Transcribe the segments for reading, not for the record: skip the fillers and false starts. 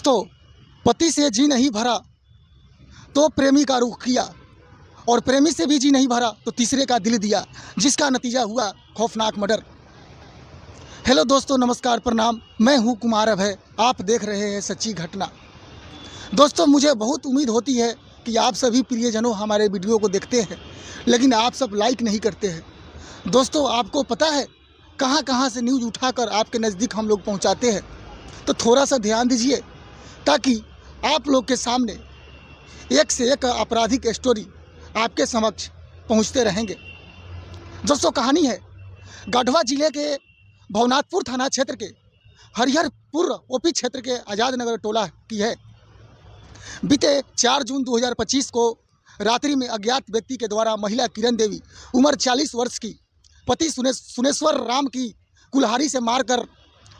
दोस्तों, पति से जी नहीं भरा तो प्रेमी का रुख किया, और प्रेमी से भी जी नहीं भरा तो तीसरे का दिल दिया, जिसका नतीजा हुआ खौफनाक मर्डर। हेलो दोस्तों, नमस्कार, प्रणाम। मैं हूं कुमार अभय, आप देख रहे हैं सच्ची घटना। दोस्तों, मुझे बहुत उम्मीद होती है कि आप सभी प्रियजनों हमारे वीडियो को देखते हैं, लेकिन आप सब लाइक नहीं करते हैं। दोस्तों, आपको पता है कहां कहां से न्यूज़ उठाकर आपके नज़दीक हम लोग पहुंचाते हैं, तो थोड़ा सा ध्यान दीजिए ताकि आप लोग के सामने एक से एक आपराधिक स्टोरी आपके समक्ष पहुंचते रहेंगे। दोस्तों, कहानी है गढ़वा जिले के भवनाथपुर थाना क्षेत्र के हरिहरपुर ओपी क्षेत्र के आज़ाद नगर टोला की है। बीते 4 जून 2025 को रात्रि में अज्ञात व्यक्ति के द्वारा महिला किरण देवी उम्र 40 वर्ष की पति सुनेश्वर राम की कुल्हाड़ी से मारकर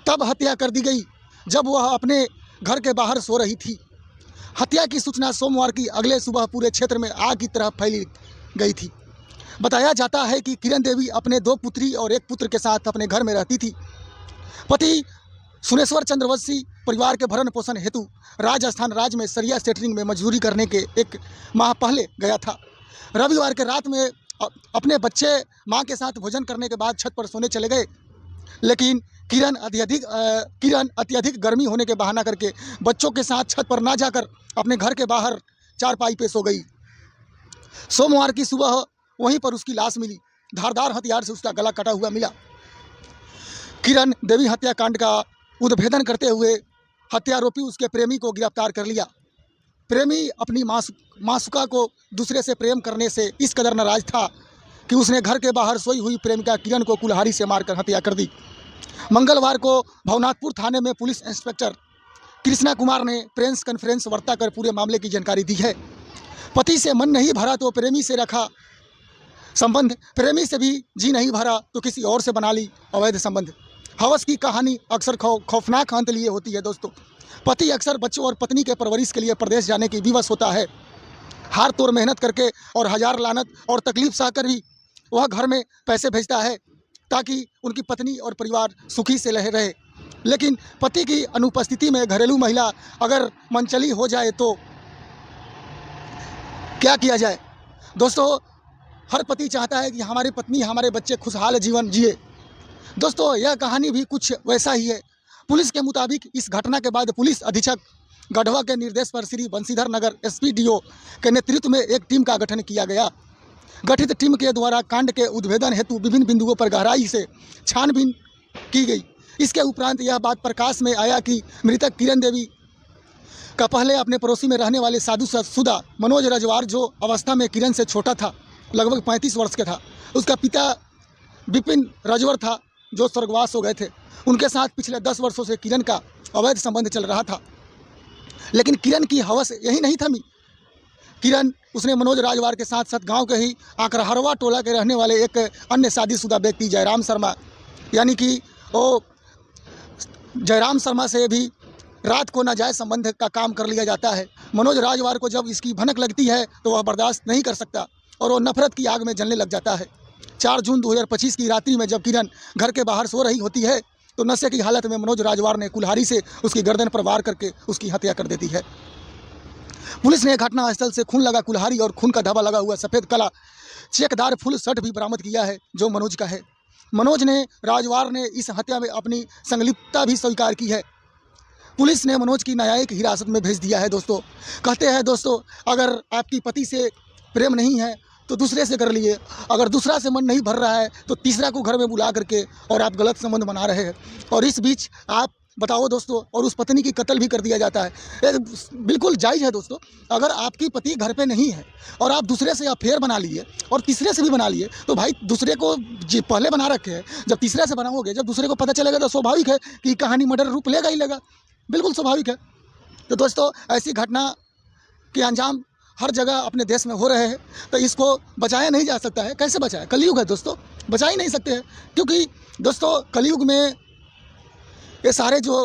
तब हत्या कर दी गई जब वह अपने घर के बाहर सो रही थी। हत्या की सूचना सोमवार की अगले सुबह पूरे क्षेत्र में आग की तरह फैली गई थी। बताया जाता है कि किरण देवी अपने 2 पुत्री और 1 पुत्र के साथ अपने घर में रहती थी। पति सुनेश्वर चंद्रवंशी परिवार के भरण पोषण हेतु राजस्थान राज्य में सरिया सेटरिंग में मजदूरी करने के 1 माह पहले गया था। रविवार के रात में अपने बच्चे मां के साथ भोजन करने के बाद छत पर सोने चले गए, लेकिन किरण अत्यधिक गर्मी होने के बहाना करके बच्चों के साथ छत पर ना जाकर अपने घर के बाहर चारपाई पे सो गई। सोमवार की सुबह वहीं पर उसकी लाश मिली। धारदार हथियार से उसका गला कटा हुआ मिला। किरण देवी हत्याकांड का उद्भेदन करते हुए हत्यारोपी उसके प्रेमी को गिरफ्तार कर लिया। प्रेमी अपनी मासूका को दूसरे से प्रेम करने से इस कदर नाराज था कि उसने घर के बाहर सोई हुई प्रेमिका किरण को कुल्हाड़ी से मारकर हत्या कर दी। मंगलवार को भवनाथपुर थाने में पुलिस इंस्पेक्टर कृष्णा कुमार ने प्रेस कॉन्फ्रेंस वार्ता कर पूरे मामले की जानकारी दी है। पति से मन नहीं भरा तो प्रेमी से रखा संबंध, प्रेमी से भी जी नहीं भरा तो किसी और से बना ली अवैध संबंध। हवस की कहानी अक्सर खौफनाक अंत लिए होती है। दोस्तों, पति अक्सर बच्चों और पत्नी के परवरिश के लिए प्रदेश जाने की विवश होता है। हार तोड़ मेहनत करके और हजार लानत और तकलीफ सहकर भी वह घर में पैसे भेजता है ताकि उनकी पत्नी और परिवार सुखी से रहे। लेकिन पति की अनुपस्थिति में घरेलू महिला अगर मनचली हो जाए तो क्या किया जाए। दोस्तों, हर पति चाहता है कि हमारी पत्नी हमारे बच्चे खुशहाल जीवन जिए। दोस्तों, यह कहानी भी कुछ वैसा ही है। पुलिस के मुताबिक इस घटना के बाद पुलिस अधीक्षक गढ़वा के निर्देश पर श्री बंशीधर नगर एसपीडीओ के नेतृत्व में एक टीम का गठन किया गया। गठित टीम के द्वारा कांड के उद्भेदन हेतु विभिन्न बिंदुओं पर गहराई से छानबीन की गई। इसके उपरांत यह बात प्रकाश में आया कि मृतक किरण देवी का पहले अपने पड़ोसी में रहने वाले शादीशुदा मनोज रजवार, जो अवस्था में किरण से छोटा था, लगभग 35 वर्ष के था, उसका पिता विपिन रजवर था जो स्वर्गवास हो गए थे। उनके साथ पिछले 10 वर्षों से किरण का अवैध संबंध चल रहा था। लेकिन किरण की हवस यही नहीं थमी। किरण उसने मनोज राजवार के साथ साथ गांव के ही आकरहरवा टोला के रहने वाले एक अन्य शादीशुदा व्यक्ति जयराम शर्मा, यानी कि वो जयराम शर्मा से भी रात को नाजायज़ संबंध का काम कर लिया जाता है। मनोज राजवार को जब इसकी भनक लगती है तो वह बर्दाश्त नहीं कर सकता और वो नफरत की आग में जलने लग जाता है। 4 जून 2025 की रात्रि में जब किरण घर के बाहर सो रही होती है तो नशे की हालत में मनोज राजवार ने कुल्हाड़ी से उसकी गर्दन पर वार करके उसकी हत्या कर देती है। पुलिस ने घटनास्थल से खून लगा कुल्हाड़ी और खून का धब्बा लगा हुआ सफ़ेद कला चेकदार फुल शर्ट भी बरामद किया है जो मनोज का है। मनोज ने राजवार ने इस हत्या में अपनी संलिप्तता भी स्वीकार की है। पुलिस ने मनोज की न्यायिक हिरासत में भेज दिया है। दोस्तों, कहते हैं दोस्तों, अगर आपकी पति से प्रेम नहीं है तो दूसरे से कर लिए, अगर दूसरा से मन नहीं भर रहा है तो तीसरा को घर में बुला करके और आप गलत संबंध बना रहे हैं, और इस बीच आप बताओ दोस्तों, और उस पत्नी की कत्ल भी कर दिया जाता है। ये बिल्कुल जायज़ है। दोस्तों, अगर आपकी पति घर पे नहीं है और आप दूसरे से अफेयर बना लिए और तीसरे से भी बना लिए, तो भाई दूसरे को जी पहले बना रखे हैं, जब तीसरे से बनाओगे, जब दूसरे को पता चलेगा तो स्वाभाविक है कि कहानी मर्डर रूप लेगा ही लेगा। बिल्कुल स्वाभाविक है। तो दोस्तों, ऐसी घटना के अंजाम हर जगह अपने देश में हो रहे हैं, तो इसको बचाया नहीं जा सकता है। कैसे बचाया? कलयुग है दोस्तों, बचा ही नहीं सकते हैं, क्योंकि दोस्तों कलयुग में ये सारे जो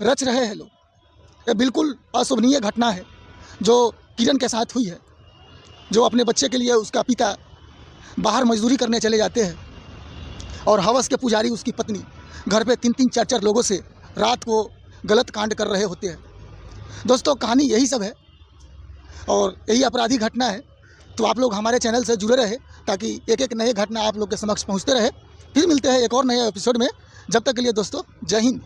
रच रहे हैं लोग, ये बिल्कुल अशोभनीय घटना है जो किरण के साथ हुई है। जो अपने बच्चे के लिए उसका पिता बाहर मजदूरी करने चले जाते हैं और हवस के पुजारी उसकी पत्नी घर पे 3-3 4-4 लोगों से रात को गलत कांड कर रहे होते हैं। दोस्तों कहानी यही सब है और यही अपराधी घटना है। तो आप लोग हमारे चैनल से जुड़े रहे ताकि एक एक नए घटना आप लोग के समक्ष पहुंचते रहे। फिर मिलते हैं एक और नए एपिसोड में। जब तक के लिए दोस्तों जय हिंद।